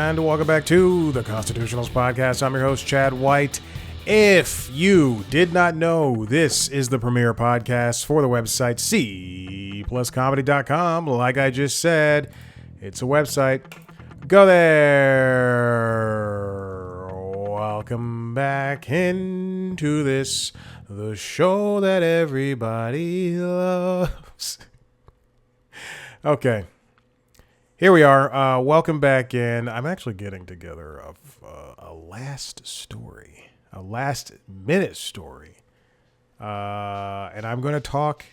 And welcome back to the Constitutionals Podcast. I'm your host, Chad White. If you did not know, this is the premier podcast for the website cpluscomedy.com. Like I just said, it's a website. Go there. Welcome back into this, the show that everybody loves. Okay. Here we are. Welcome back in. I'm actually getting together a last story, a last minute story. And I'm going to talk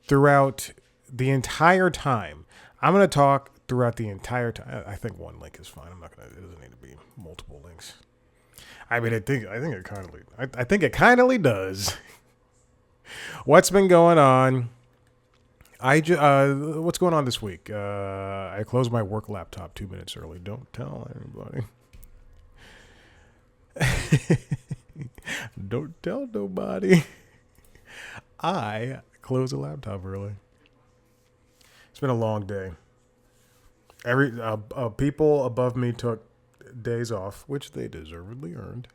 throughout the entire time. I'm going to talk throughout the entire time. I think one link is fine. I'm not going to, it doesn't need to be multiple links. I mean, I think it kindly does. What's been going on? What's going on this week? I closed my work laptop 2 minutes early. Don't tell anybody. Don't tell nobody. I closed the laptop early. It's been a long day. People above me took days off, which they deservedly earned,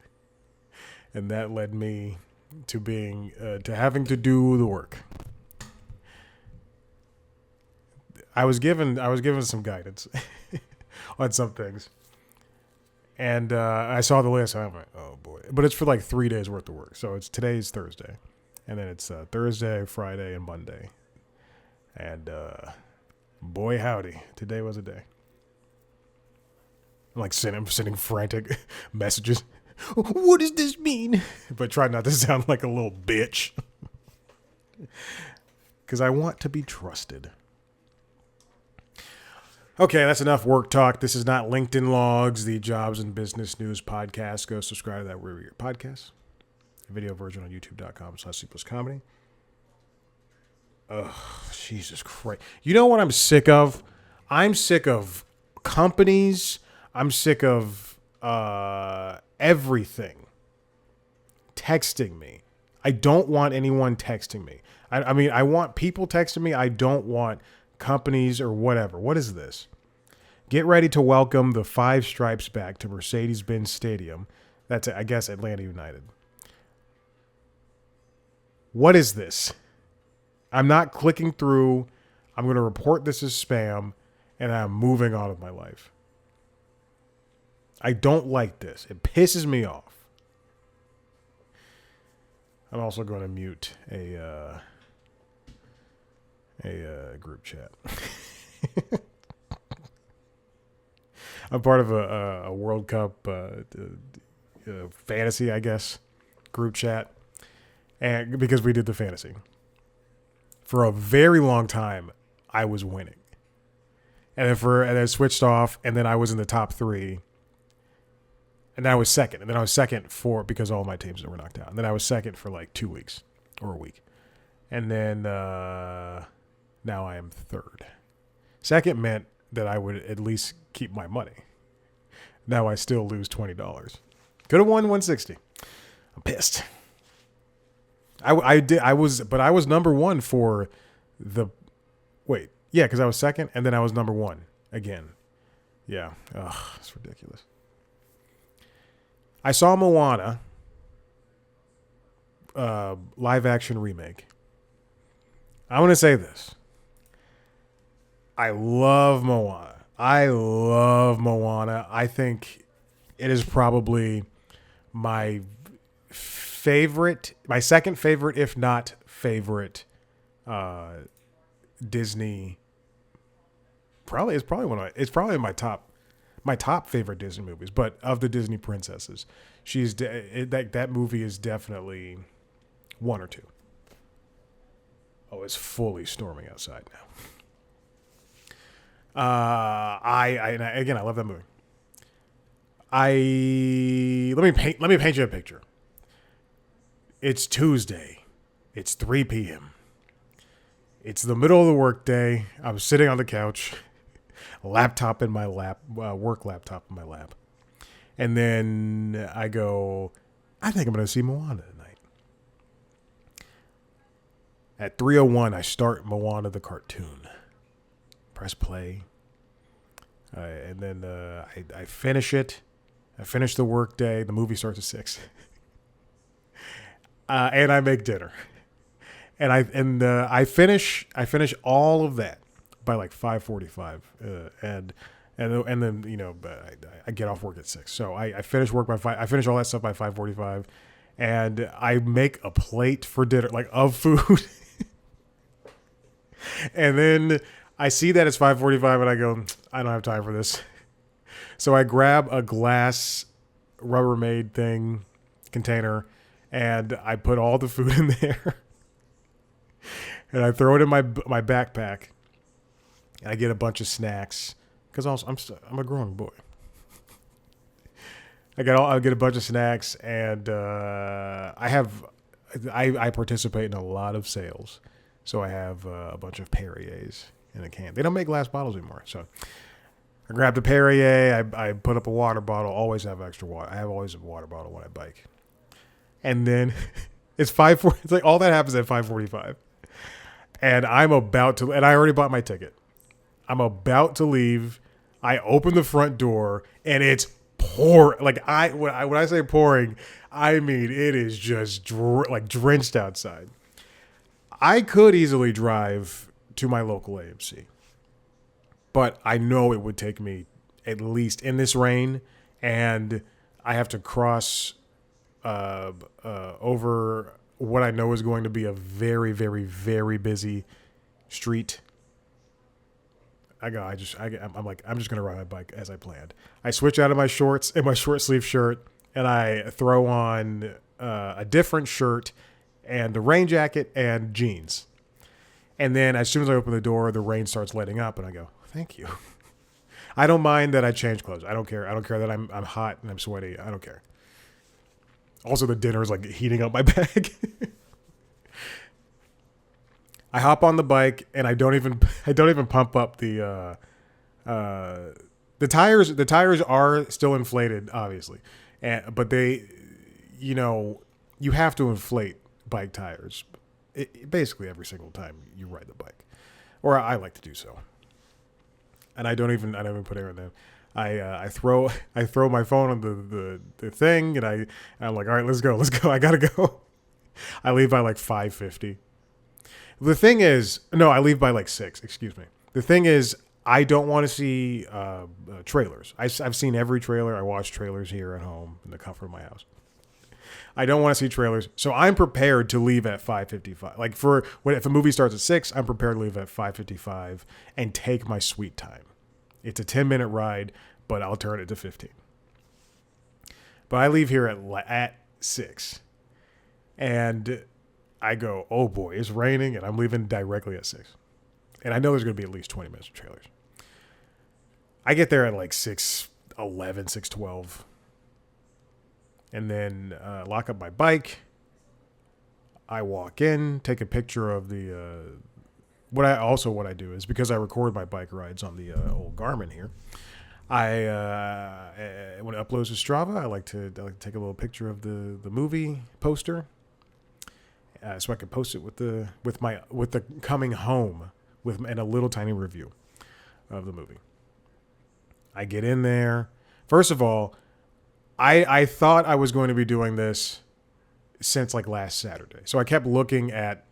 and that led me to being to having to do the work. I was given some guidance on some things, and I saw the list. I'm like, oh boy! But it's for like 3 days worth of work. So today's Thursday, and then it's Thursday, Friday, and Monday. And boy, howdy, today was a day. I'm like sending frantic messages. What does this mean? But try not to sound like a little bitch, because I want to be trusted. Okay, that's enough work talk. This is not LinkedIn Logs, the jobs and business news podcast. Go subscribe to that wherever you get podcasts. Video version on youtube.com/cpluscomedy. Ugh, Jesus Christ. You know what I'm sick of? I'm sick of companies. I'm sick of everything texting me. I don't want anyone texting me. I mean, I want people texting me. I don't want companies or whatever. What is this? Get ready to welcome the Five Stripes back to Mercedes-Benz Stadium. That's, I guess, Atlanta United. What is this? I'm not clicking through. I'm going to report this as spam, and I'm moving on with my life. I don't like this. It pisses me off. I'm also going to mute a group chat. I'm part of a World Cup fantasy, I guess, group chat, and because we did the fantasy for a very long time, I was winning, and then I switched off, and then I was in the top three, and then I was second, because all my teams were knocked out, and then I was second for like 2 weeks or a week, and then now I am third. Second meant that I would at least keep my money. Now I still lose $20. Could have won $160. I'm pissed. I was number one for the because I was second and then I was number one again. Yeah. Ugh, it's ridiculous. I saw Moana live action remake. I want to say this. I love Moana. I think it is probably my second favorite, if not favorite, Disney. It's probably my top favorite Disney movies. But of the Disney princesses, that movie is definitely one or two. Oh, it's fully storming outside now. I love that movie. Let me paint you a picture. It's Tuesday. It's 3 p.m. It's the middle of the workday. I'm sitting on the couch, laptop in my lap, work laptop in my lap, and then I go, I think I'm going to see Moana tonight. At 3:01, I start Moana the cartoon. Press play. And then I finish it. I finish the work day. The movie starts at 6. And I make dinner. I finish all of that by like 5:45. And then I get off work at 6. So I finish work by 5. I finish all that stuff by 5:45, and I make a plate for dinner, like of food. And then I see that it's 5:45, and I go, I don't have time for this. So I grab a glass Rubbermaid thing container, and I put all the food in there, and I throw it in my backpack, and I get a bunch of snacks because I'm a growing boy. I get a bunch of snacks, and I participate in a lot of sales, so I have a bunch of Perrier's in a can. They don't make glass bottles anymore, so I grabbed a Perrier. I put up a water bottle. Always have extra water. I have always a water bottle when I bike, and then it's 5:40. It's like all that happens at 5:45, and I'm about to. And I already bought my ticket. I'm about to leave. I open the front door, and it's pour. Like when I say pouring, I mean it is just like drenched outside. I could easily drive to my local AMC, but I know it would take me at least in this rain, and I have to cross over what I know is going to be a very, very, very busy street. I'm just gonna ride my bike as I planned. I switch out of my shorts and my short sleeve shirt, and I throw on a different shirt and a rain jacket and jeans. And then as soon as I open the door, the rain starts letting up, and I go, "Thank you." I don't mind that I change clothes. I don't care. I don't care that I'm hot and I'm sweaty. I don't care. Also, the dinner is like heating up my bag. I hop on the bike, and I don't even pump up the tires. The tires are still inflated, obviously, but you have to inflate bike tires basically every single time you ride the bike, or I like to do so. And I don't even put air in them. I throw my phone on the thing, and I'm like, all right, let's go. I gotta go. I leave by like 5:50. The thing is, no, I leave by like 6. Excuse me. The thing is, I don't want to see trailers. I've seen every trailer. I watch trailers here at home in the comfort of my house. I don't want to see trailers, so I'm prepared to leave at 5:55. Like if a movie starts at 6, I'm prepared to leave at 5:55 and take my sweet time. It's a 10-minute ride, but I'll turn it to 15. But I leave here at 6, and I go, oh boy, it's raining, and I'm leaving directly at 6. And I know there's going to be at least 20 minutes of trailers. I get there at like 6:11, 6:12. And then lock up my bike. I walk in, take a picture of the... What I do is, because I record my bike rides on the old Garmin here, when it uploads to Strava, I like to take a little picture of the movie poster, so I can post it with the coming home and a little tiny review of the movie. I get in there. First of all, I thought I was going to be doing this since like last Saturday, so I kept looking at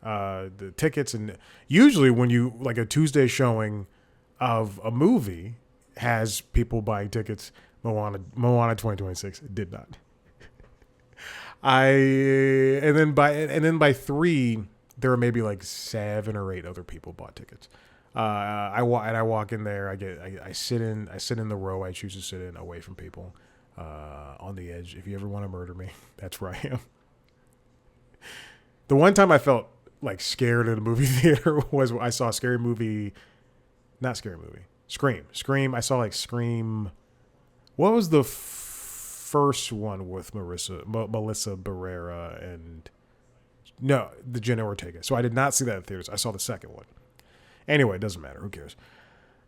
the tickets, and usually when you like a Tuesday showing of a movie has people buying tickets. Moana 2026 did not. And then by 3 there were maybe like 7 or 8 other people bought tickets. I walk in there. I sit in the row I choose to sit in, away from people, on the edge. If you ever want to murder me, that's where I am. The one time I felt like scared in a movie theater was I saw Scream. I saw like Scream. What was the first one with Melissa Barrera and the Jenna Ortega? So I did not see that in theaters. I saw the second one. Anyway, it doesn't matter. Who cares?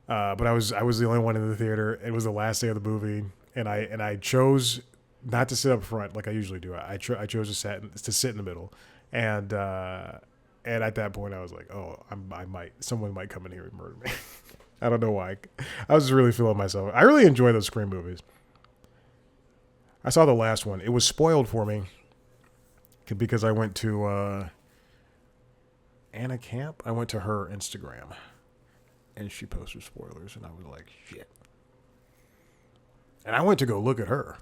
But I was the only one in the theater. It was the last day of the movie, and I chose not to sit up front like I usually do. I chose to sit in the middle, and at that point I was like, oh, someone might come in here and murder me. I don't know why. I was really feeling myself. I really enjoy those Scream movies. I saw the last one. It was spoiled for me because I went to Anna Camp. I went to her Instagram and she posted spoilers, and I was like, shit. And I went to go look at her.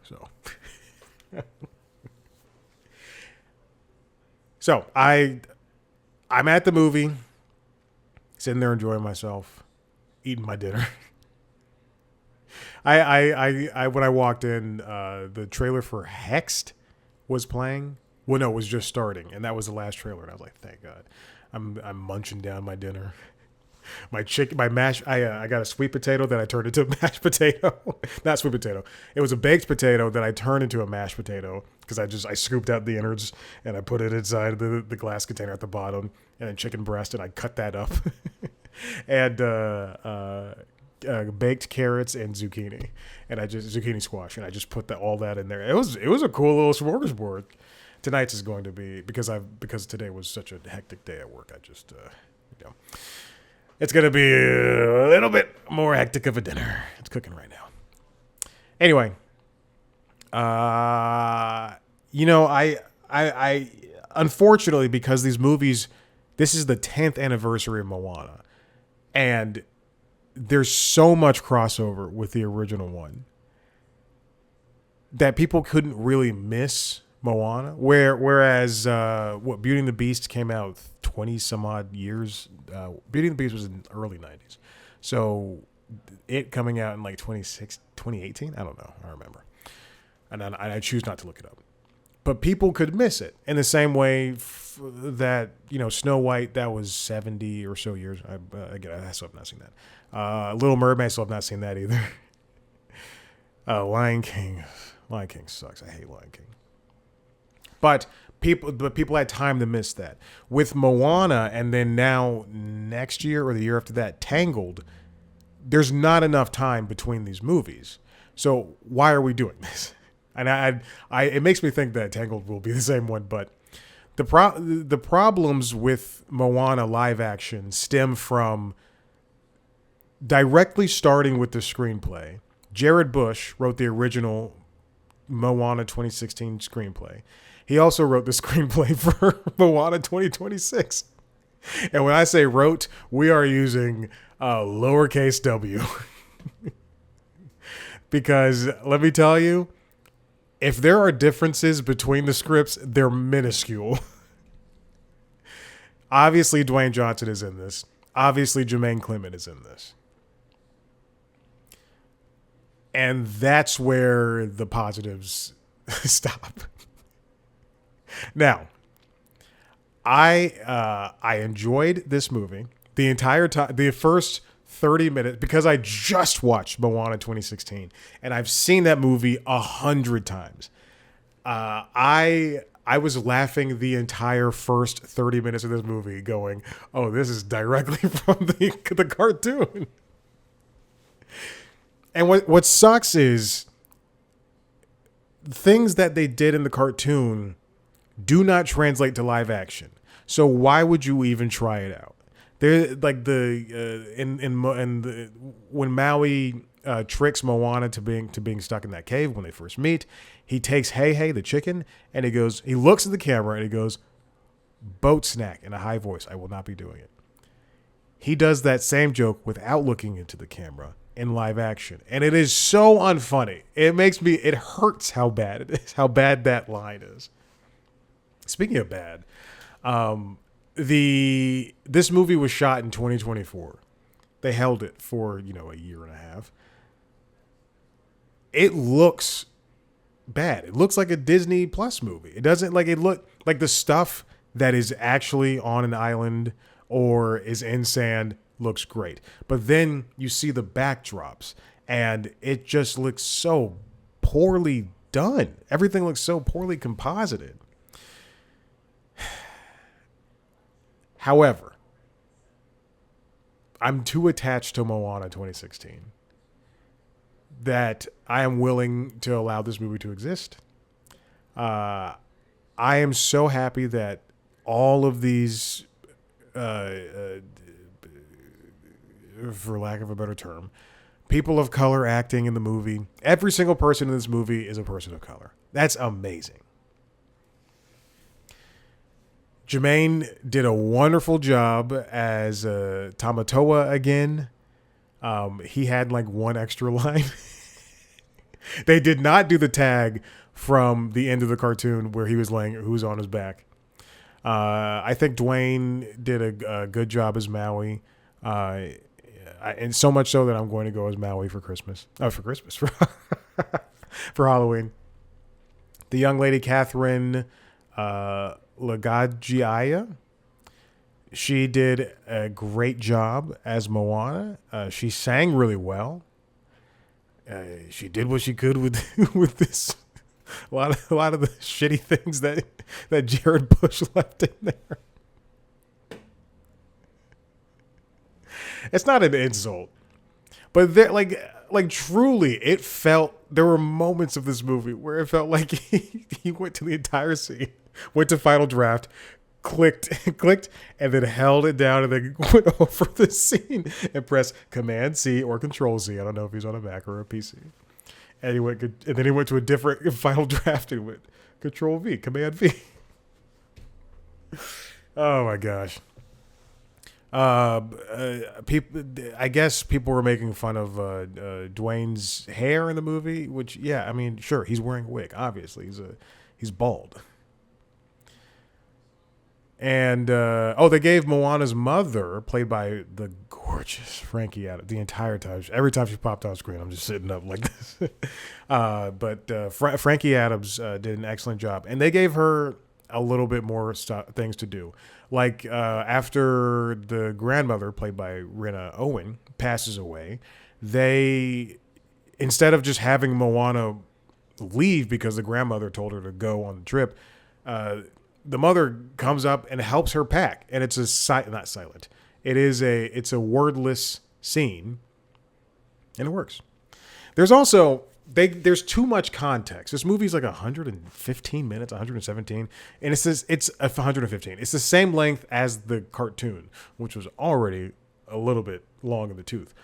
So I'm at the movie, sitting there enjoying myself, eating my dinner. I when I walked in, the trailer for Hexed was playing. Well, no, it was just starting, and that was the last trailer. And I was like, thank God. I'm munching down my dinner. My chicken, my mash. I got a sweet potato that I turned into a mashed potato. Not sweet potato. It was a baked potato that I turned into a mashed potato because I scooped out the innards and I put it inside the glass container at the bottom, and then chicken breast, and I cut that up, and baked carrots and zucchini, and zucchini squash, and I just put all that in there. It was a cool little smorgasbord. Tonight's is going to be because today was such a hectic day at work. I just you know. It's going to be a little bit more hectic of a dinner. It's cooking right now. Anyway, I unfortunately, because these movies, this is the 10th anniversary of Moana, and there's so much crossover with the original one that people couldn't really miss Moana. Whereas Beauty and the Beast came out 20 some odd years. Beauty and the Beast was in the early 90s. So it coming out in like 2018? I don't know. I remember. And I choose not to look it up. But people could miss it in the same way that, Snow White, that was 70 or so years. I still have not seen that. Little Mermaid, I still have not seen that either. Lion King. Lion King sucks. I hate Lion King. But people had time to miss that. With Moana, and then now next year or the year after that, Tangled, there's not enough time between these movies. So why are we doing this? And it makes me think that Tangled will be the same one. But the problems with Moana live action stem from directly starting with the screenplay. Jared Bush wrote the original Moana 2016 screenplay. He also wrote the screenplay for Moana 2026. And when I say wrote, we are using lowercase w. Because let me tell you, if there are differences between the scripts, they're minuscule. Obviously, Dwayne Johnson is in this. Obviously, Jermaine Clement is in this. And that's where the positives stop. Now, I enjoyed this movie the entire time. The first 30 minutes, because I just watched Moana 2016, and I've seen that movie 100 times. I was laughing the entire first 30 minutes of this movie, going, "Oh, this is directly from the cartoon." And what sucks is things that they did in the cartoon do not translate to live action. So why would you even try it out? There, like when Maui tricks Moana to being stuck in that cave when they first meet, he takes Hey the chicken, and he looks at the camera and he goes, "Boat snack," in a high voice. "I will not be doing it." He does that same joke without looking into the camera in live action, and it is so unfunny. It hurts how bad it is, how bad that line is. Speaking of bad, this movie was shot in 2024. They held it for a year and a half. It looks bad. It looks like a Disney Plus movie. It doesn't it look like the stuff that is actually on an island or is in sand looks great. But then you see the backdrops and it just looks so poorly done. Everything looks so poorly composited. However, I'm too attached to Moana 2016 that I am willing to allow this movie to exist. I am so happy that all of these for lack of a better term. People of color acting in the movie. Every single person in this movie is a person of color. That's amazing. Jermaine did a wonderful job as Tamatoa again. He had like one extra line. They did not do the tag from the end of the cartoon where he was who was on his back. I think Dwayne did a good job as Maui. And so much so that I'm going to go as Maui for Christmas. Oh, for Christmas. For Halloween. The young lady, Catherine Lagagiaya, she did a great job as Moana. She sang really well. She did what she could with with this. A lot of the shitty things that Jared Bush left in there. It's not an insult, but like truly, it felt. There were moments of this movie where it felt like he went to the entire scene, went to final draft, clicked, and then held it down, and then went over the scene and pressed Command C or Control C. I don't know if he's on a Mac or a PC. And then he went to a different final draft and went Control V, Command V. Oh my gosh. People, I guess people were making fun of Dwayne's hair in the movie, which, yeah, I mean, sure, he's wearing a wig. Obviously, he's bald. And they gave Moana's mother, played by the gorgeous Frankie Adams, the entire time. Every time she popped on screen, I'm just sitting up like this. But Frankie Adams did an excellent job, and they gave her a little bit more things to do. Like after the grandmother, played by Rena Owen, passes away, they, instead of just having Moana leave because the grandmother told her to go on the trip, the mother comes up and helps her pack, and it's not silent. It's a wordless scene, and it works. There's also there's too much context. This movie's like 115 minutes, 117, and it's 115. It's the same length as the cartoon, which was already a little bit long in the tooth.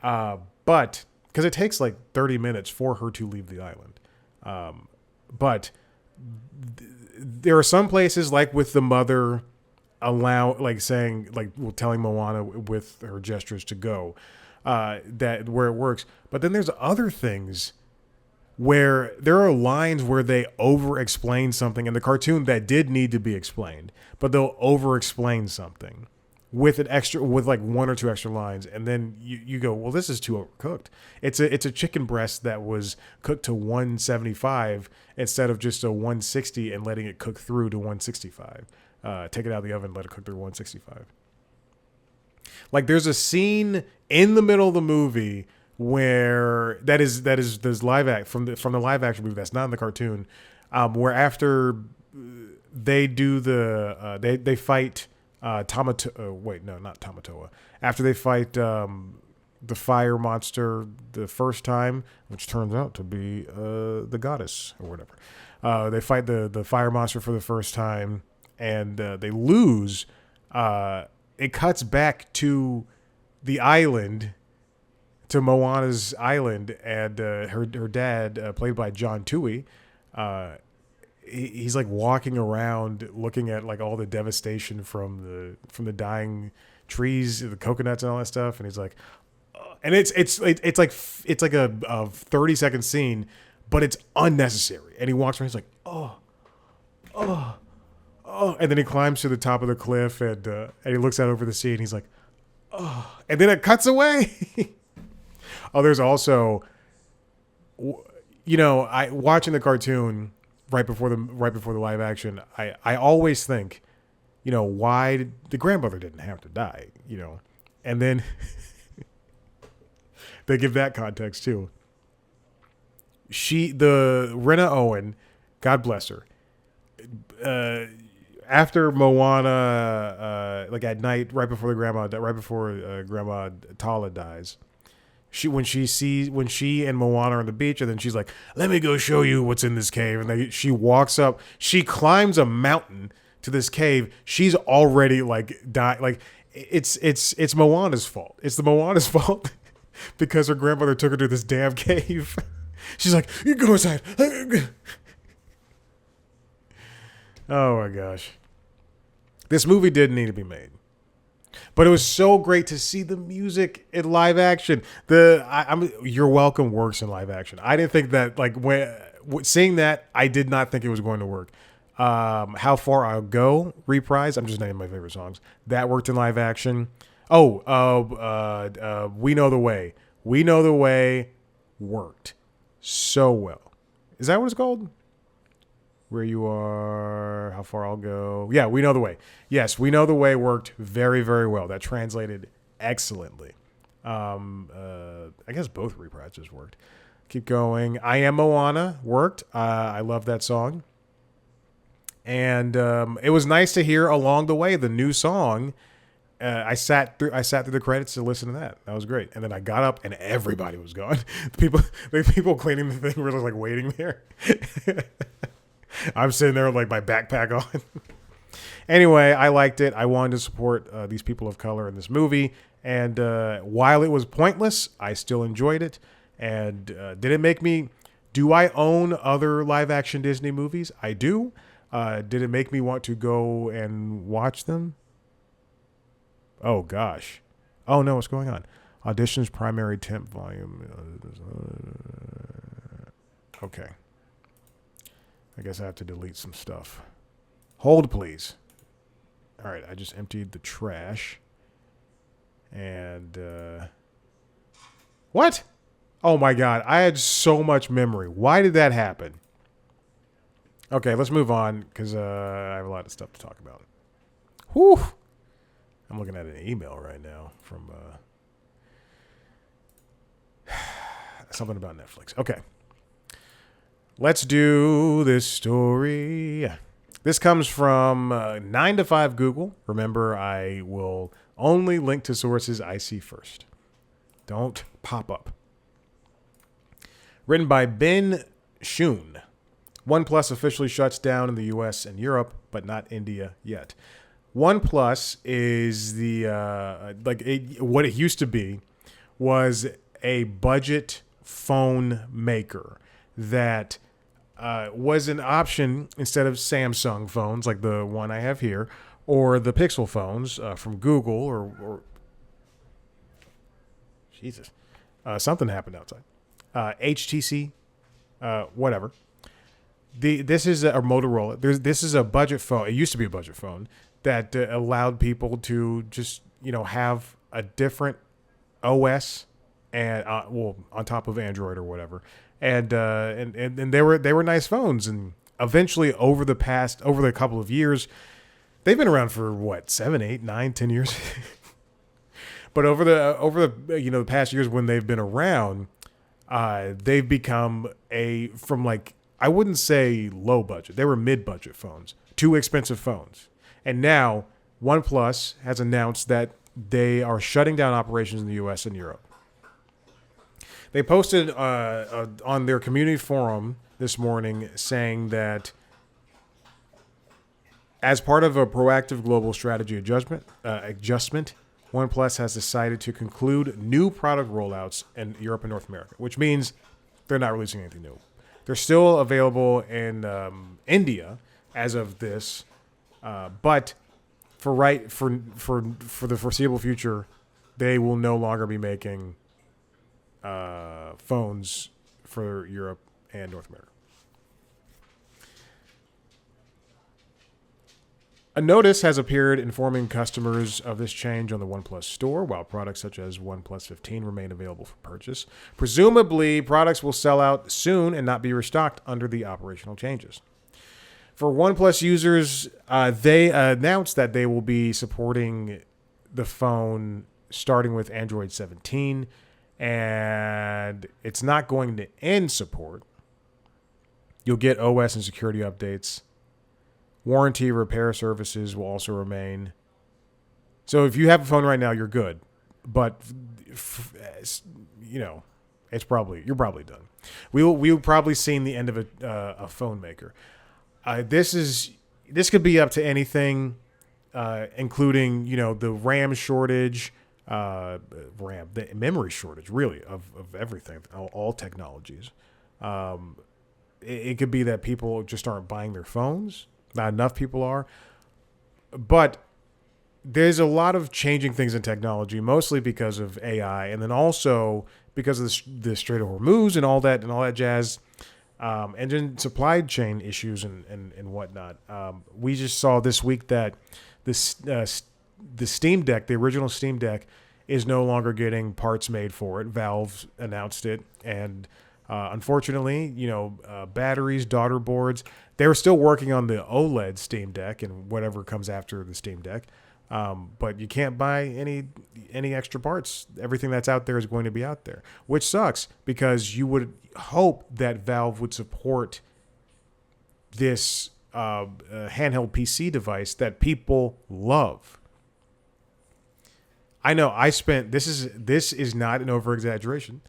But because it takes like 30 minutes for her to leave the island. But there are some places, like with the mother telling Moana with her gestures to go, where it works. But then there's other things where there are lines where they over-explain something in the cartoon that did need to be explained, but they'll over-explain something with like one or two extra lines, and then you go, well, this is too overcooked. It's a chicken breast that was cooked to 175 instead of just a 160 and letting it cook through to 165. Take it out of the oven, let it cook through 165. Like there's a scene in the middle of the movie where there's live from the live action movie that's not in the cartoon, where after they do they fight Tamatoa. After they fight the fire monster the first time, which turns out to be the goddess or whatever, they fight the fire monster for the first time, and they lose. It cuts back to the island, to Moana's island, and her dad, played by John Toohey, he's like walking around looking at like all the devastation from the dying trees, the coconuts and all that stuff, and he's like, and it's like a 30-second scene, but it's unnecessary. And he walks around, he's like, oh, and then he climbs to the top of the cliff, and he looks out over the sea, and he's like, oh, and then it cuts away. Oh, there's also, watching the cartoon right before the live action, I always think, why the grandmother didn't have to die, and then they give that context too. The Rena Owen, God bless her, after Moana, like at night, right before Grandma Tala dies, when she and Moana are on the beach, and then she's like, "Let me go show you what's in this cave," and she walks up, she climbs a mountain to this cave, she's already like dying. Like it's Moana's fault. It's the Moana's fault because her grandmother took her to this damn cave. She's like, you go inside. Oh my gosh. This movie did need to be made. But it was so great to see the music in live action. You're Welcome works in live action. I didn't think that, like, when seeing that, I did not think it was going to work. How Far I'll Go, reprise. I'm just naming my favorite songs. That worked in live action. We Know the Way. We Know the Way worked so well. Is that what it's called? Where You Are, How Far I'll Go. Yeah, We Know the Way. Yes, We Know the Way worked very, very well. That translated excellently. I guess both reprises worked. Keep going. I Am Moana worked. I love that song. And it was nice to hear along the way the new song. I sat through the credits to listen to that. That was great. And then I got up and everybody was gone. The people cleaning the thing were like waiting there. I'm sitting there with like my backpack on. Anyway, I liked it. I wanted to support these people of color in this movie. And while it was pointless, I still enjoyed it. And did it make me... Do I own other live action Disney movies? I do. Did it make me want to go and watch them? Oh, gosh. Oh, no, what's going on? Auditions, primary temp volume. Okay. I guess I have to delete some stuff. Hold, please. All right, I just emptied the trash. And, what? Oh, my God. I had so much memory. Why did that happen? Okay, let's move on, because I have a lot of stuff to talk about. Whew. I'm looking at an email right now from something about Netflix. Okay. Let's do this story. This comes from 9 to 5 Google. Remember, I will only link to sources I see first. Don't pop up. Written by Ben Shun. OnePlus officially shuts down in the U.S. and Europe, but not India yet. OnePlus is what it used to be was a budget phone maker that was an option instead of Samsung phones like the one I have here or the Pixel phones from Google or Jesus. Something happened outside. HTC, whatever. This is a Motorola. This is a budget phone. It used to be a budget phone that allowed people to just, have a different OS and on top of Android or whatever. And they were nice phones. And eventually over the couple of years, they've been around for what, 7, 8, 9, 10 years. But over the past years when they've been around, they've become I wouldn't say low budget. They were mid-budget phones, too expensive phones. And now OnePlus has announced that they are shutting down operations in the U.S. and Europe. They posted on their community forum this morning saying that as part of a proactive global strategy adjustment, OnePlus has decided to conclude new product rollouts in Europe and North America, which means they're not releasing anything new. They're still available in India as of this, but for the foreseeable future, they will no longer be making phones for Europe and North America. A notice has appeared informing customers of this change on the OnePlus store, while products such as OnePlus 15 remain available for purchase. Presumably, products will sell out soon and not be restocked under the operational changes. For OnePlus users, they announced that they will be supporting the phone starting with Android 17, and it's not going to end support. You'll get OS and security updates. Warranty repair services will also remain. So if you have a phone right now, you're good. But you're probably done. We'll probably seen the end of a phone maker. This is this could be up to anything, including the RAM shortage, the memory shortage, really of everything, all technologies. Um, it could be that people just aren't buying their phones. Not enough people are, but there's a lot of changing things in technology, mostly because of AI, and then also because of the Strait of Hormuz and all that jazz, and then supply chain issues and whatnot. We just saw this week that this the Steam Deck, the original Steam Deck, is no longer getting parts made for it. Valve announced it, and unfortunately, batteries, daughter boards. They were still working on the OLED Steam Deck and whatever comes after the Steam Deck. But you can't buy any extra parts. Everything that's out there is going to be out there, which sucks because you would hope that Valve would support this handheld PC device that people love. I know I spent this is not an over exaggeration.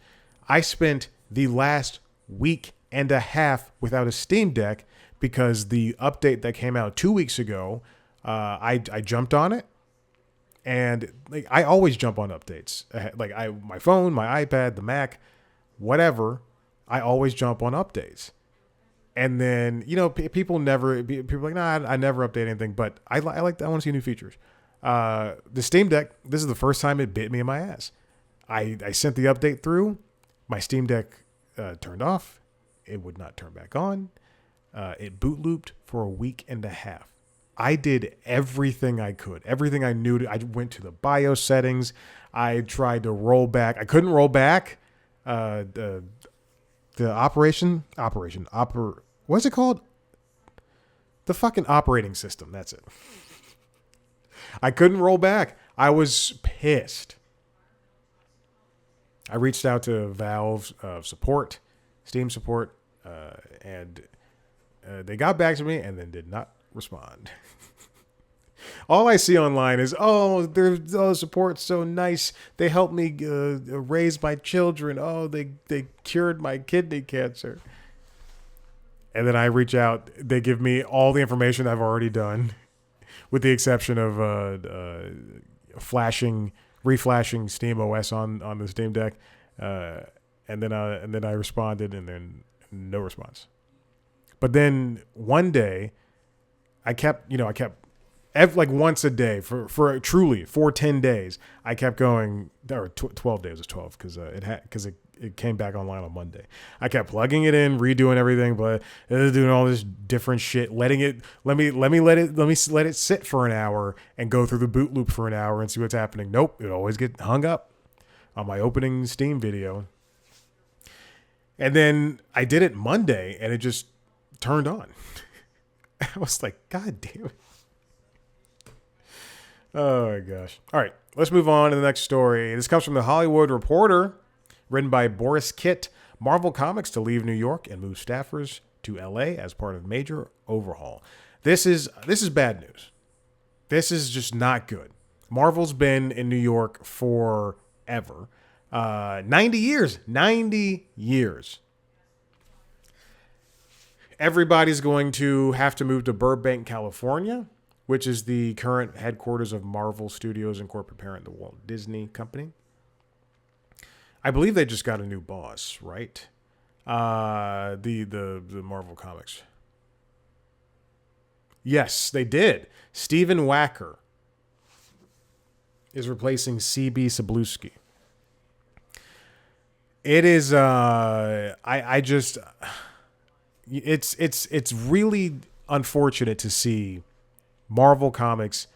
I spent the last week and a half without a Steam Deck because the update that came out 2 weeks ago, I jumped on it. And like I always jump on updates, like my phone, my iPad, the Mac, whatever. I always jump on updates, and then people are like, nah, I never update anything, but I want to see new features. The Steam Deck, this is the first time it bit me in my ass. I sent the update through, my Steam Deck turned off, it would not turn back on, it boot looped for a week and a half. I did everything I could, everything I knew. I went to the BIOS settings. I tried to roll back. I couldn't roll back the what's it called? The fucking operating system. That's it. I couldn't roll back. I was pissed. I reached out to Valve support, Steam support, and they got back to me and then did not respond. All I see online is, their support's so nice. They helped me raise my children. Oh, they cured my kidney cancer. And then I reach out. They give me all the information I've already done, with the exception of reflashing Steam OS on the Steam Deck. And then I responded, and then no response. But then one day, I kept like once a day for 10 days. I kept going, or 12 days was 12 because it came back online on Monday. I kept plugging it in, redoing everything, but doing all this different shit, let it sit for an hour and go through the boot loop for an hour and see what's happening. Nope, it always get hung up on my opening Steam video. And then I did it Monday and it just turned on. I was like, God damn it. Oh my gosh. All right, let's move on to the next story. This comes from The Hollywood Reporter, written by Boris Kitt. Marvel Comics to leave New York and move staffers to LA as part of major overhaul. This is bad news. This is just not good. Marvel's been in New York forever. 90 years. 90 years. Everybody's going to have to move to Burbank, California, which is the current headquarters of Marvel Studios and corporate parent, the Walt Disney Company. I believe they just got a new boss, right? The Marvel Comics. Yes, they did. Steven Wacker is replacing CB Cebulski. It is it's really unfortunate to see Marvel Comics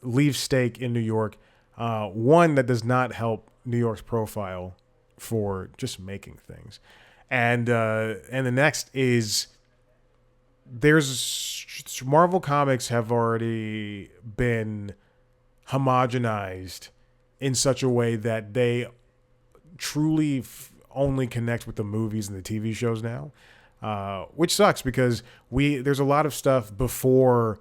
leave stake in New York. One, that does not help New York's profile for just making things, and the next is Marvel Comics have already been homogenized in such a way that they truly only connect with the movies and the TV shows now, which sucks because there's a lot of stuff before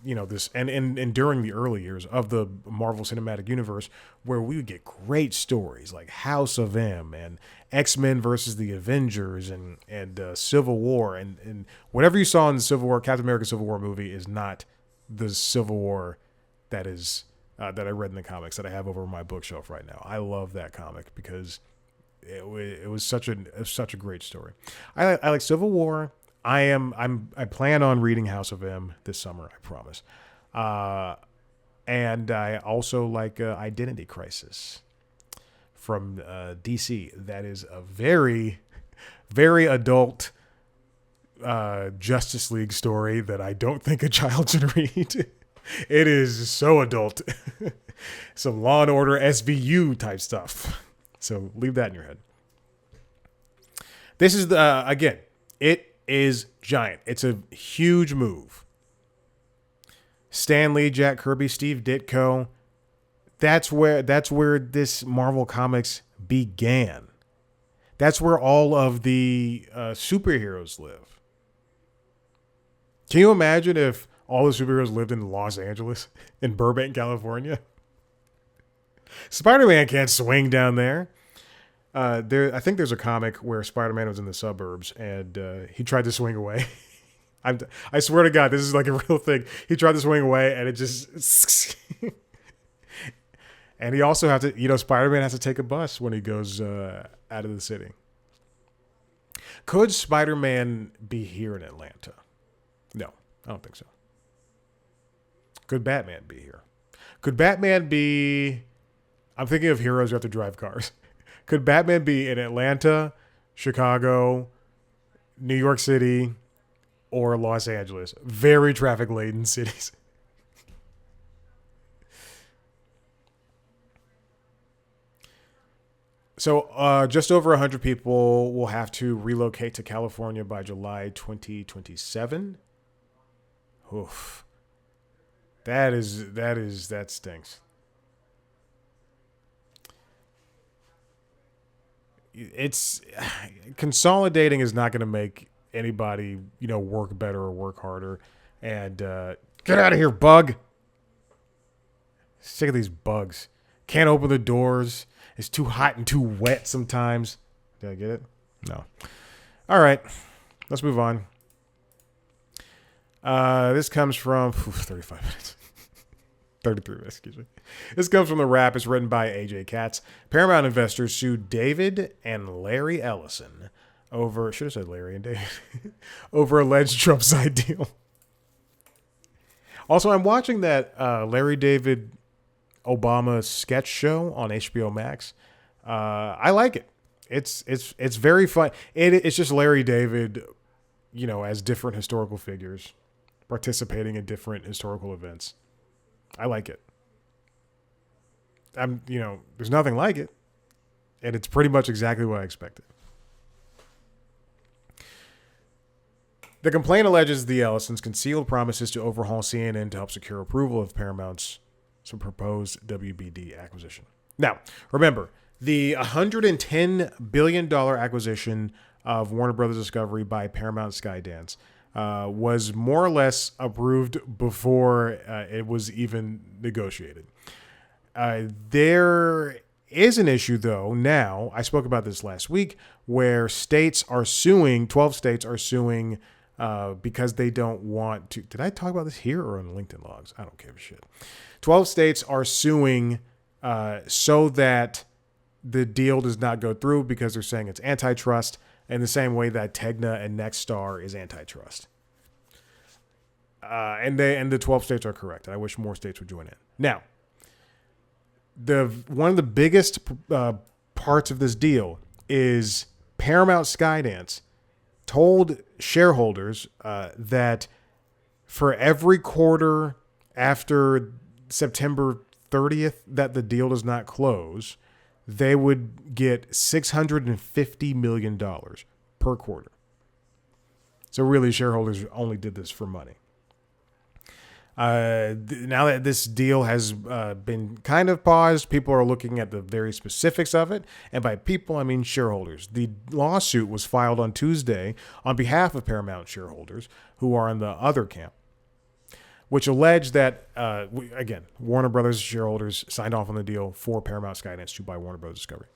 this and during the early years of the Marvel Cinematic Universe, where we would get great stories like House of M and X-Men versus the Avengers and Civil War and whatever you saw in the Civil War, Captain America Civil War movie is not the Civil War that is that I read in the comics that I have over my bookshelf right now. I love that comic because it was such a great story. I like Civil War. I plan on reading House of M this summer. I promise. And I also like Identity Crisis from DC. That is a very, very adult Justice League story that I don't think a child should read. It is so adult. Some Law and Order SVU type stuff. So leave that in your head. This is again, it is giant. It's a huge move. Stan Lee, Jack Kirby, Steve Ditko. That's where this Marvel Comics began. That's where all of the superheroes live. Can you imagine if all the superheroes lived in Los Angeles, in Burbank, California? Spider-Man can't swing down there. I think there's a comic where Spider-Man was in the suburbs and he tried to swing away. I swear to God, this is like a real thing. He tried to swing away and it just... And he also has to, Spider-Man has to take a bus when he goes out of the city. Could Spider-Man be here in Atlanta? No, I don't think so. Could Batman be here? Could Batman be... I'm thinking of heroes who have to drive cars. Could Batman be in Atlanta, Chicago, New York City, or Los Angeles? Very traffic-laden cities. So just over 100 people will have to relocate to California by July 2027. Oof. That stinks. It's consolidating is not going to make anybody, work better or work harder. And get out of here, bug. Sick of these bugs. Can't open the doors. It's too hot and too wet sometimes. Did I get it? No. All right. Let's move on. This comes from 35 minutes. 33 minutes, excuse me. This comes from The Wrap. It's written by AJ Katz. Paramount investors sued David and Larry Ellison over, should have said Larry and David, over alleged Trump side deal. Also, I'm watching that Larry David Obama sketch show on HBO Max. I like it. It's very fun. It's just Larry David, as different historical figures participating in different historical events. I like it. There's nothing like it. And it's pretty much exactly what I expected. The complaint alleges the Ellisons concealed promises to overhaul CNN to help secure approval of Paramount's proposed WBD acquisition. Now, remember, the $110 billion acquisition of Warner Brothers Discovery by Paramount Skydance was more or less approved before it was even negotiated. There is an issue, though, now, I spoke about this last week, where 12 states are suing because they don't want to. Did I talk about this here or on LinkedIn logs? I don't give a shit. 12 states are suing so that the deal does not go through because they're saying it's antitrust in the same way that Tegna and Nexstar is antitrust. And the 12 states are correct. I wish more states would join in. Now, one of the biggest parts of this deal is Paramount Skydance told shareholders that for every quarter after September 30th that the deal does not close, they would get $650 million per quarter. So really, shareholders only did this for money. Now that this deal has been kind of paused, people are looking at the very specifics of it. And by people, I mean shareholders. The lawsuit was filed on Tuesday on behalf of Paramount shareholders who are in the other camp. which alleged that, again, Warner Brothers shareholders signed off on the deal for Paramount Skydance to buy Warner Brothers Discovery.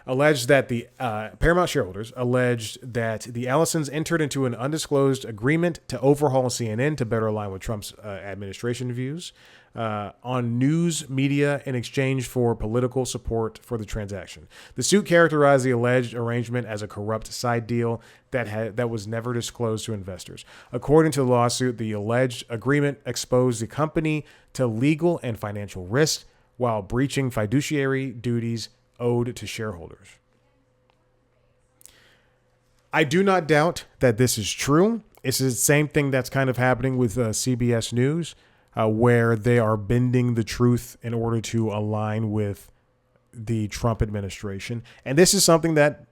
Alleged that the Paramount shareholders alleged that the Allisons entered into an undisclosed agreement to overhaul CNN to better align with Trump's administration views on news media in exchange for political support for the transaction. The suit characterized the alleged arrangement as a corrupt side deal that was never disclosed to investors. According to the lawsuit, the alleged agreement exposed the company to legal and financial risk while breaching fiduciary duties owed to shareholders. I do not doubt that this is true. It's the same thing that's kind of happening with CBS News, where they are bending the truth in order to align with the Trump administration. And this is something that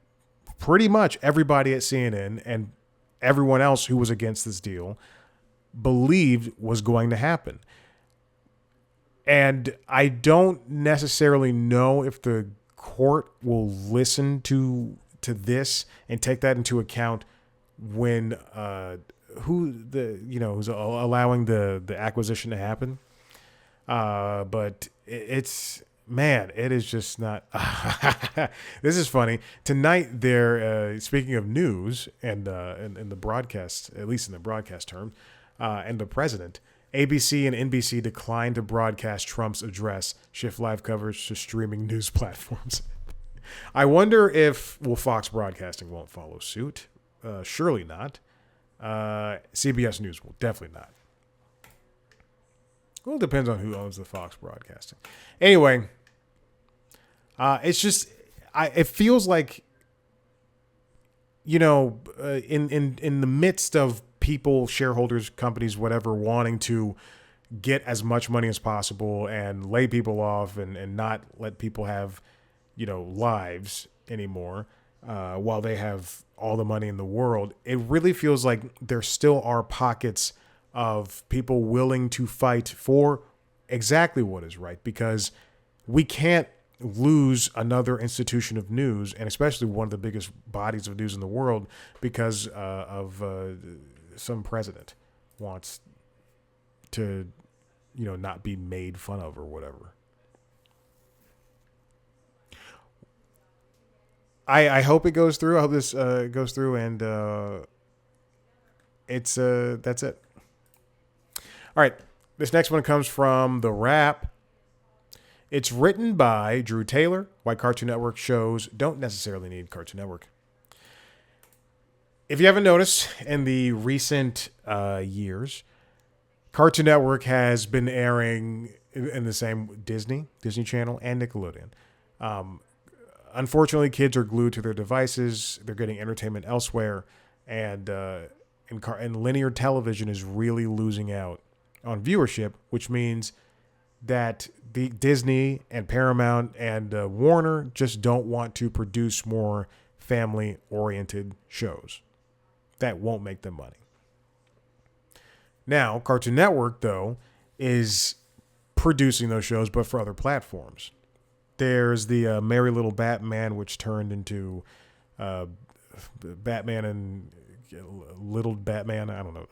pretty much everybody at CNN and everyone else who was against this deal believed was going to happen. And I don't necessarily know if the court will listen to this and take that into account when who's allowing the acquisition to happen. But it is just not. This is funny. Tonight, they're speaking of news and in the broadcast, at least in the broadcast term, and the president. ABC and NBC declined to broadcast Trump's address, shift live coverage to streaming news platforms. I wonder if Fox Broadcasting won't follow suit. Surely not. CBS News will definitely not. Well, it depends on who owns the Fox Broadcasting. Anyway, it's just it feels like, in the midst of people, shareholders, companies, whatever, wanting to get as much money as possible and lay people off and not let people have, lives anymore, while they have all the money in the world, it really feels like there still are pockets of people willing to fight for exactly what is right, because we can't lose another institution of news, and especially one of the biggest bodies of news in the world, because of some president wants to, not be made fun of or whatever. I hope it goes through. I hope this goes through, and that's it. All right, this next one comes from The Wrap. It's written by Drew Taylor. Why Cartoon Network shows don't necessarily need Cartoon Network. If you haven't noticed, in the recent years, Cartoon Network has been airing in the same Disney Channel, and Nickelodeon. Unfortunately, kids are glued to their devices. They're getting entertainment elsewhere, and linear television is really losing out on viewership, which means that the Disney and Paramount and Warner just don't want to produce more family-oriented shows. That won't make them money. Now, Cartoon Network, though, is producing those shows, but for other platforms. There's the Merry Little Batman, which turned into Batman and Little Batman. I don't know.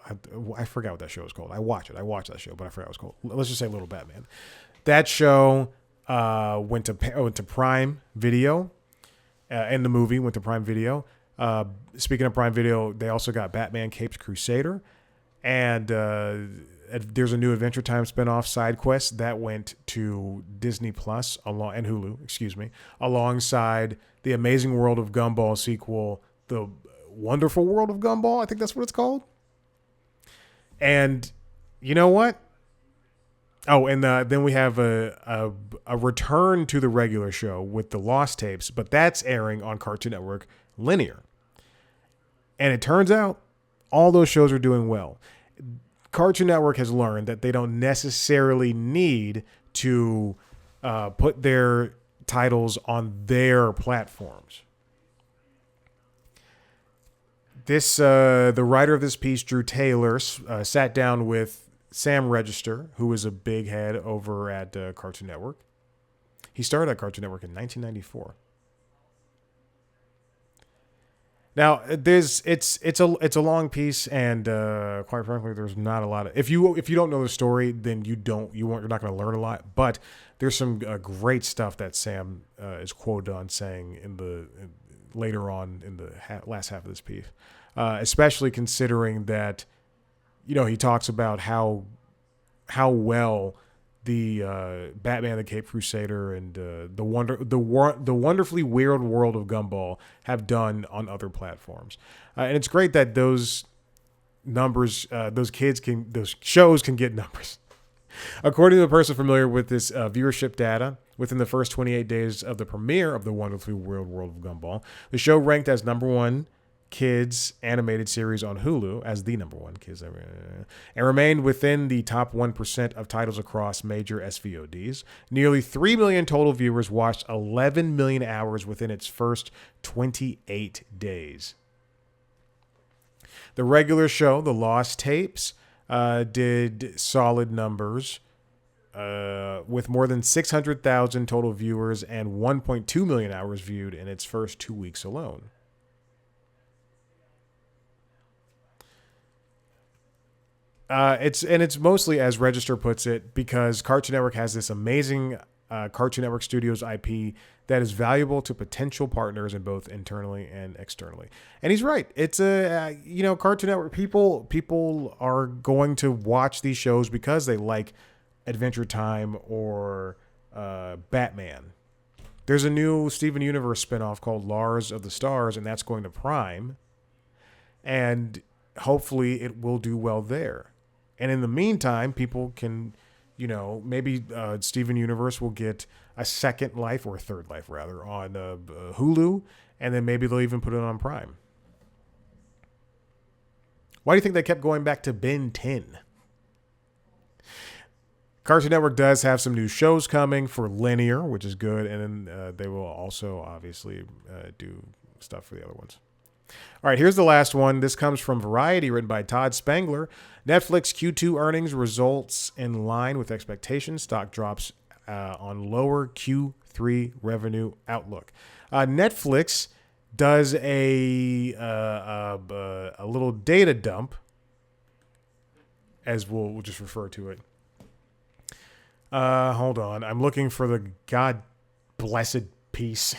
I forgot what that show was called. I watched that show, but I forgot what it was called. Let's just say Little Batman. That show went to Prime Video, and the movie went to Prime Video. Speaking of Prime Video, they also got Batman Capes Crusader, and there's a new Adventure Time spinoff, Side Quest, that went to Disney Plus and Hulu, alongside the Amazing World of Gumball sequel, The Wonderful World of Gumball. I think that's what it's called. And you know what? Oh, and then we have a return to the regular show with the Lost Tapes, but that's airing on Cartoon Network linear. And it turns out all those shows are doing well. Cartoon Network has learned that they don't necessarily need to put their titles on their platforms. The writer of this piece, Drew Taylor, sat down with Sam Register, who is a big head over at Cartoon Network. He started at Cartoon Network in 1994. Now it's a long piece, and quite frankly, there's not a lot of if you don't know the story, then you're not going to learn a lot. But there's some great stuff that Sam is quoted on saying later on in the last half of this piece, especially considering that he talks about how well the Batman the Cape Crusader and the wonderfully weird world of Gumball have done on other platforms, and it's great that those numbers, those shows can get numbers. According to a person familiar with this viewership data, within the first 28 days of the premiere of the wonderfully weird world of Gumball, the show ranked as number one kids animated series on Hulu as the number one kids and remained within the top 1% of titles across major SVODs. Nearly 3 million total viewers watched 11 million hours within its first 28 days. The regular show, The Lost Tapes, did solid numbers with more than 600,000 total viewers and 1.2 million hours viewed in its first 2 weeks alone. It's mostly, as Register puts it, because Cartoon Network has this amazing Cartoon Network Studios IP that is valuable to potential partners in both internally and externally. And he's right. It's Cartoon Network people are going to watch these shows because they like Adventure Time or Batman. There's a new Steven Universe spinoff called Lars of the Stars, and that's going to Prime. And hopefully it will do well there. And in the meantime, people can, maybe Steven Universe will get a second life, or a third life rather, on Hulu, and then maybe they'll even put it on Prime. Why do you think they kept going back to Ben 10? Cartoon Network does have some new shows coming for linear, which is good, and then they will also obviously do stuff for the other ones. All right, here's the last one. This comes from Variety, written by Todd Spangler. Netflix Q2 earnings results in line with expectations. Stock drops on lower Q3 revenue outlook. Netflix does a little data dump, as we'll just refer to it. Hold on. I'm looking for the God blessed piece.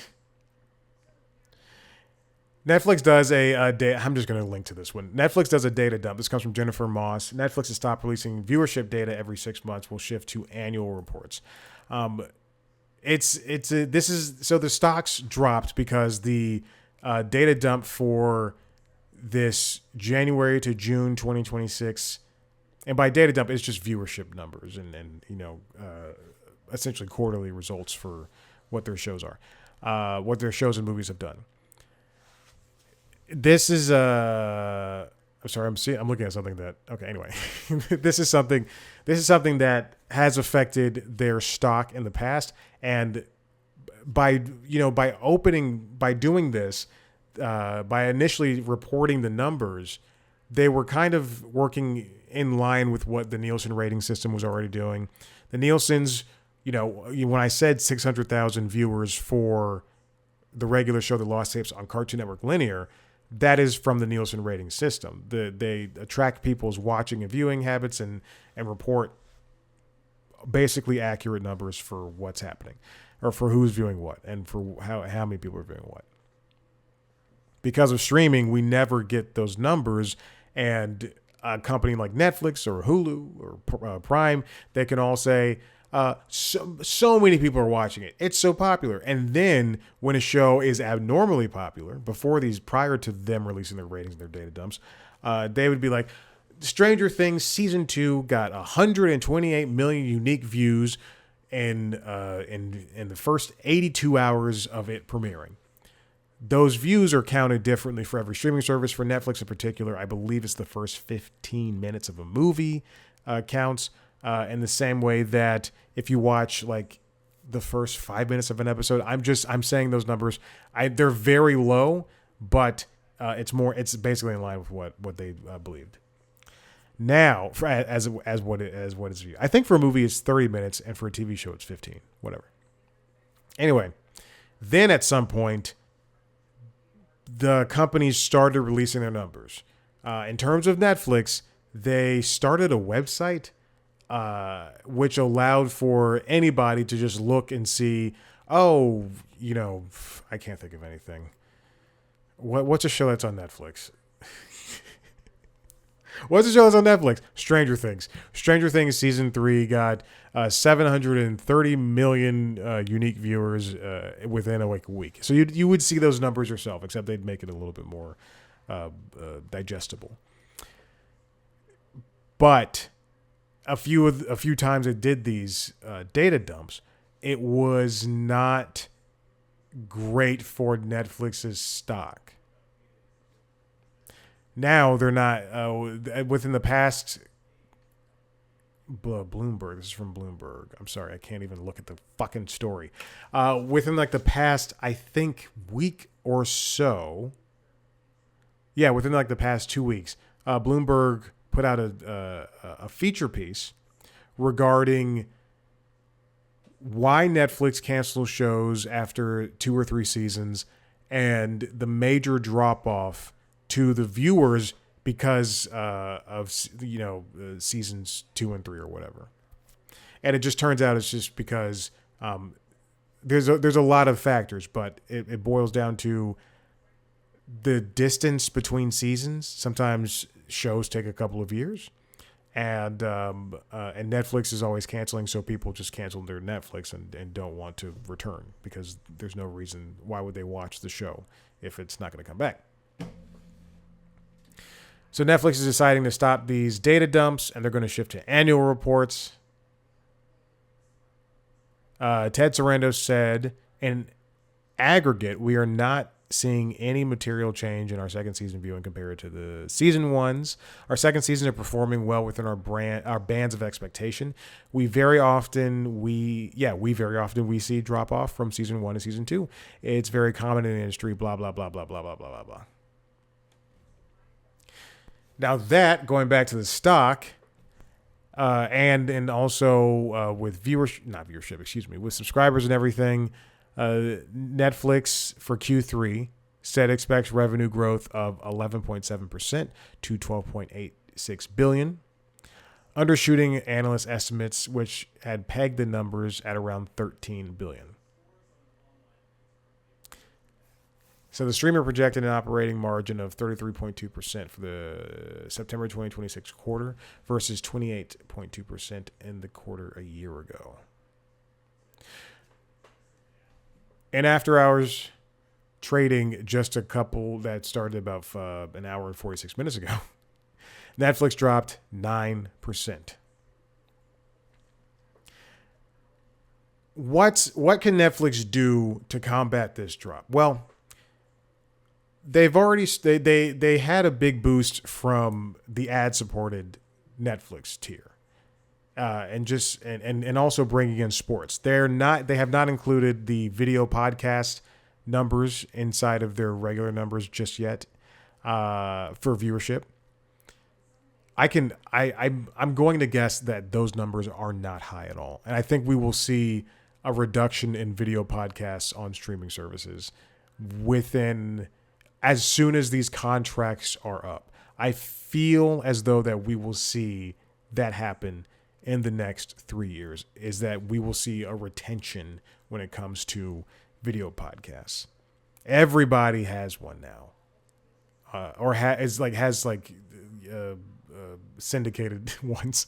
Netflix does I'm just going to link to this one. Netflix does a data dump. This comes from Jennifer Moss. Netflix has stopped releasing viewership data every 6 months. Will shift to annual reports. So the stocks dropped because the data dump for this January to June 2026, and by data dump, it's just viewership numbers and essentially quarterly results for what their shows are, what their shows and movies have done. This is I'm sorry, I'm looking at something that anyway. this is something that has affected their stock in the past, and by doing this, by initially reporting the numbers, they were kind of working in line with what the Nielsen rating system was already doing. The Nielsen's, when I said 600,000 viewers for the regular show, The Lost Tapes, on Cartoon Network Linear, that is from the Nielsen rating system. They track people's watching and viewing habits and report basically accurate numbers for what's happening, or for who's viewing what, and for how many people are viewing what. Because of streaming, we never get those numbers, and a company like Netflix or Hulu or Prime, they can all say, so many people are watching it. It's so popular. And then when a show is abnormally popular, prior to them releasing their ratings and their data dumps, they would be like, Stranger Things season 2 got 128 million unique views in the first 82 hours of it premiering. Those views are counted differently for every streaming service. For Netflix in particular, I believe it's the first 15 minutes of a movie counts. In the same way that if you watch like the first 5 minutes of an episode, I'm saying those numbers. They're very low, but it's basically in line with what they believed. Now, as what is viewed, I think for a movie it's 30 minutes, and for a TV show it's 15. Whatever. Anyway, then at some point, the companies started releasing their numbers. In terms of Netflix, they started a website which allowed for anybody to just look and see, oh, I can't think of anything. What's a show that's on Netflix? What's the show that's on Netflix? Stranger Things. Stranger Things season 3 got 730 million unique viewers within a week. So you would see those numbers yourself, except they'd make it a little bit more digestible. But a few times it did these data dumps, it was not great for Netflix's stock. Now they're not within the past. Bloomberg. This is from Bloomberg. I'm sorry, I can't even look at the fucking story. Within like the past, I think week or so. Yeah, within like the past 2 weeks, Bloomberg put out a feature piece regarding why Netflix cancels shows after 2 or 3 seasons and the major drop off to the viewers because of seasons 2 and 3 or whatever. And it just turns out it's just because there's a lot of factors, but it boils down to the distance between seasons. Sometimes shows take a couple of years, and Netflix is always canceling, so people just cancel their Netflix and don't want to return because there's no reason. Why would they watch the show if it's not going to come back? So Netflix is deciding to stop these data dumps, and they're going to shift to annual reports. Ted Sarandos said, in aggregate, we are not seeing any material change in our second season viewing compared to the season ones. Our second season are performing well within our bands of expectation. We very often see drop off from season 1 to season 2. It's very common in the industry. Blah blah blah blah blah blah blah blah blah. Now that, going back to the stock, and also with with subscribers and everything, Netflix for Q3 said expects revenue growth of 11.7% to $12.86 billion, undershooting analyst estimates, which had pegged the numbers at around $13 billion. So the streamer projected an operating margin of 33.2% for the September 2026 quarter versus 28.2% in the quarter a year ago. And after hours trading, just a couple that started about an hour and 46 minutes ago, Netflix dropped 9%. What can Netflix do to combat this drop? Well, they've already they had a big boost from the ad-supported Netflix tier, and also bringing in sports. They have not included the video podcast numbers inside of their regular numbers just yet for viewership. I'm going to guess that those numbers are not high at all, and I think we will see a reduction in video podcasts on streaming services as soon as these contracts are up. I feel as though that we will see that happen in the next 3 years, is that we will see a retention when it comes to video podcasts. Everybody has one now, or has syndicated ones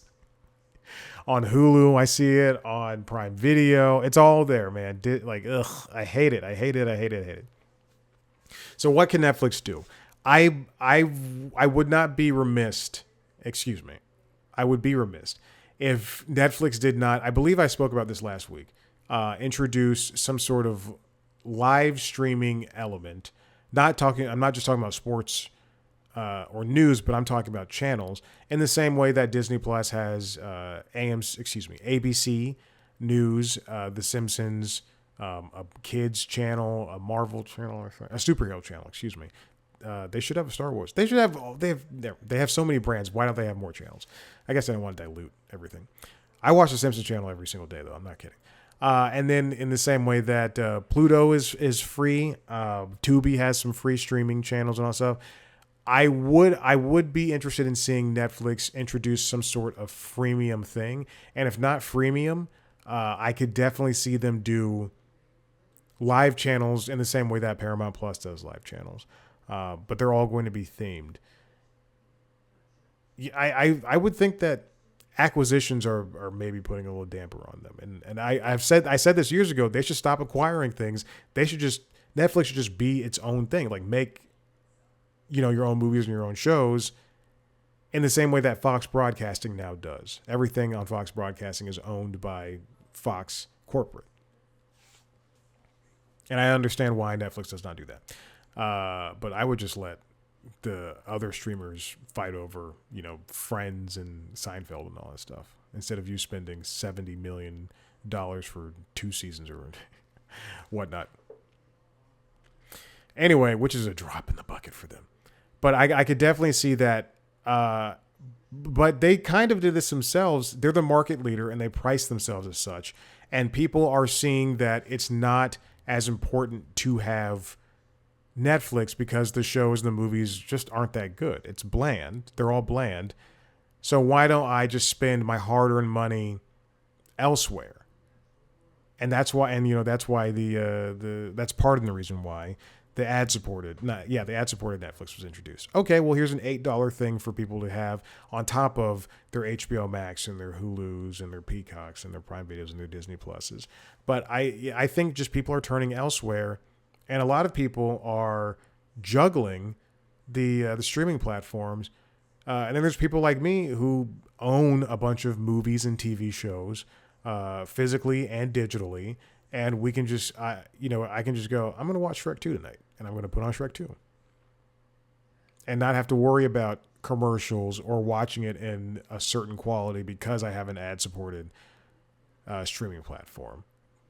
on Hulu. I see it on Prime Video. It's all there, man. I hate it. So what can Netflix do? I would not be remiss. Excuse me. I would be remiss if Netflix did not. I believe I spoke about this last week. Introduce some sort of live streaming element. I'm not just talking about sports or news, but I'm talking about channels. In the same way that Disney Plus has ABC News, The Simpsons, a kids channel, a Marvel channel, a superhero channel. Excuse me. They should have a Star Wars. They have so many brands. Why don't they have more channels? I guess I don't want to dilute everything. I watch the Simpsons channel every single day, though. I'm not kidding. And then in the same way that Pluto is free, Tubi has some free streaming channels and all that stuff. I would be interested in seeing Netflix introduce some sort of freemium thing, and if not freemium, I could definitely see them do live channels in the same way that Paramount Plus does live channels, but they're all going to be themed. I would think that acquisitions are maybe putting a little damper on them, and I said this years ago. They should stop acquiring things. They should just Netflix should just be its own thing. Like make your own movies and your own shows in the same way that Fox Broadcasting now does. Everything on Fox Broadcasting is owned by Fox corporate. And I understand why Netflix does not do that. But I would just let the other streamers fight over, Friends and Seinfeld and all that stuff, instead of you spending $70 million for 2 seasons or whatnot. Anyway, which is a drop in the bucket for them. But I could definitely see that. But they kind of did this themselves. They're the market leader and they price themselves as such. And people are seeing that it's not as important to have Netflix because the shows and the movies just aren't that good. It's bland. They're all bland. So why don't I just spend my hard-earned money elsewhere? And that's why, that's why that's part of the reason why the ad-supported Netflix was introduced. Okay, well, here's an $8 thing for people to have on top of their HBO Max and their Hulus and their Peacocks and their Prime Videos and their Disney Pluses. But I think just people are turning elsewhere, and a lot of people are juggling the streaming platforms. And then there's people like me who own a bunch of movies and TV shows, physically and digitally. And we can just, I can just go, I'm going to watch Shrek 2 tonight. And I'm going to put on Shrek 2. And not have to worry about commercials or watching it in a certain quality because I have an ad-supported streaming platform.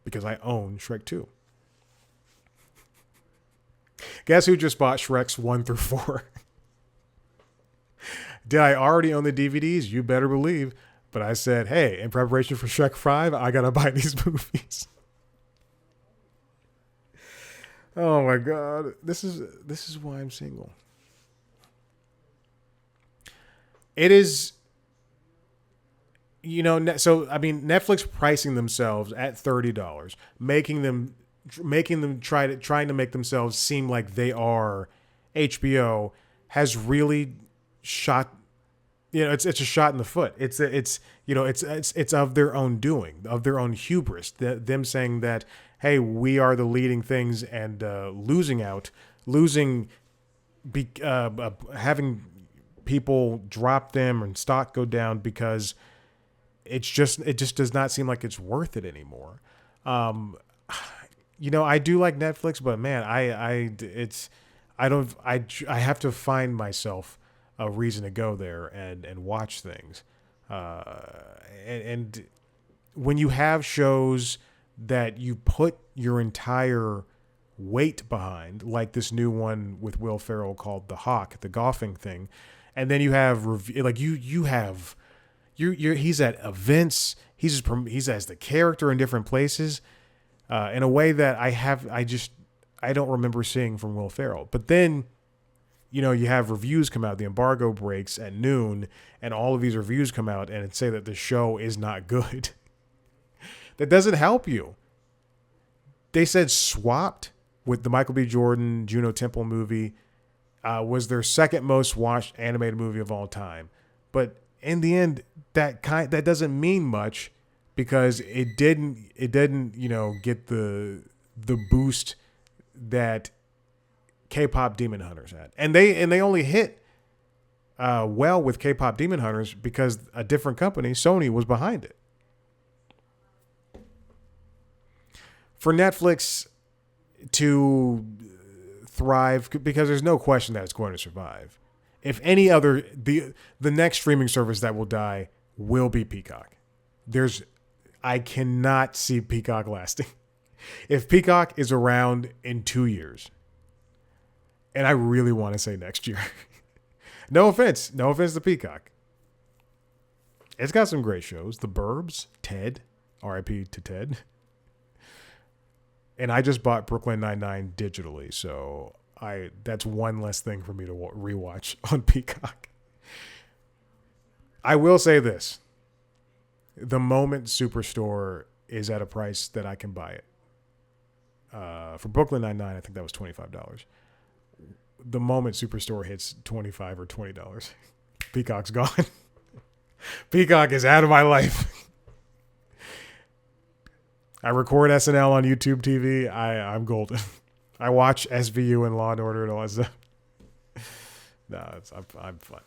Because I own Shrek 2. Guess who just bought Shreks 1 through 4? Did I already own the DVDs? You better believe. But I said, hey, in preparation for Shrek 5, I got to buy these movies. Oh my God. This is why I'm single. It is, Netflix pricing themselves at $30, making them trying to make themselves seem like they are HBO has really shot, it's a shot in the foot. It's of their own doing, of their own hubris, them saying that, hey, we are the leading things, and having people drop them and stock go down because it just does not seem like it's worth it anymore. I do like Netflix, but man, I have to find myself a reason to go there and watch things. And when you have shows that you put your entire weight behind, like this new one with Will Ferrell called The Hawk, the golfing thing, and then you have he's at events, he's as the character in different places, in a way that I don't remember seeing from Will Ferrell. But then, you have reviews come out, the embargo breaks at noon, and all of these reviews come out and say that the show is not good. That doesn't help you. They said Swapped, with the Michael B. Jordan, Juno Temple movie, was their second most watched animated movie of all time. But in the end, that doesn't mean much because it didn't get the boost that K-pop Demon Hunters had. And they only hit well with K-pop Demon Hunters because a different company, Sony, was behind it. For Netflix to thrive, because there's no question that it's going to survive. If any other, the next streaming service that will die will be Peacock. I cannot see Peacock lasting. If Peacock is around in 2 years, and I really want to say next year, no offense to Peacock. It's got some great shows. The Burbs, Ted, R.I.P. to Ted. And I just bought Brooklyn Nine-Nine digitally, so that's one less thing for me to rewatch on Peacock. I will say this. The Moment Superstore is at a price that I can buy it. For Brooklyn Nine-Nine, I think that was $25. The Moment Superstore hits $25 or $20. Peacock's gone. Peacock is out of my life. I record SNL on YouTube TV. I'm golden. I watch SVU and Law and Order and all that stuff. No, I'm fine.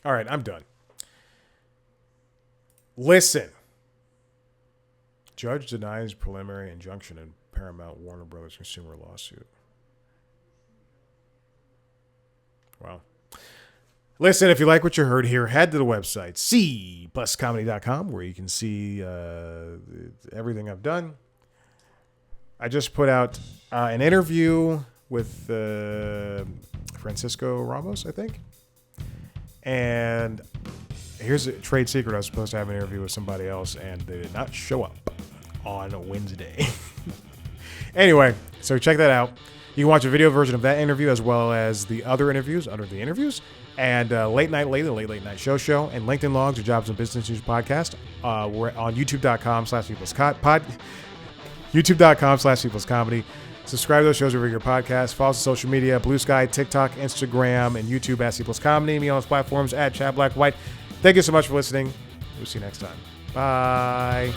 All right, I'm done. Listen. Judge denies preliminary injunction in Paramount Warner Brothers consumer lawsuit. Wow. Listen, if you like what you heard here, head to the website, cpluscomedy.com, where you can see everything I've done. I just put out an interview with Francisco Ramos, I think. And here's a trade secret. I was supposed to have an interview with somebody else, and they did not show up on Wednesday. Anyway, so check that out. You can watch a video version of that interview as well as the other interviews under the interviews. And Late Night Late, the Late Night Show, and LinkedIn Logs, or Jobs and Business News podcast. We're on youtube.com/peoplescomedy. Subscribe to those shows over your podcast. Follow us on social media, Blue Sky, TikTok, Instagram, and YouTube at @CPlusComedy. Me on those platforms at Chad Black White. Thank you so much for listening. We'll see you next time. Bye.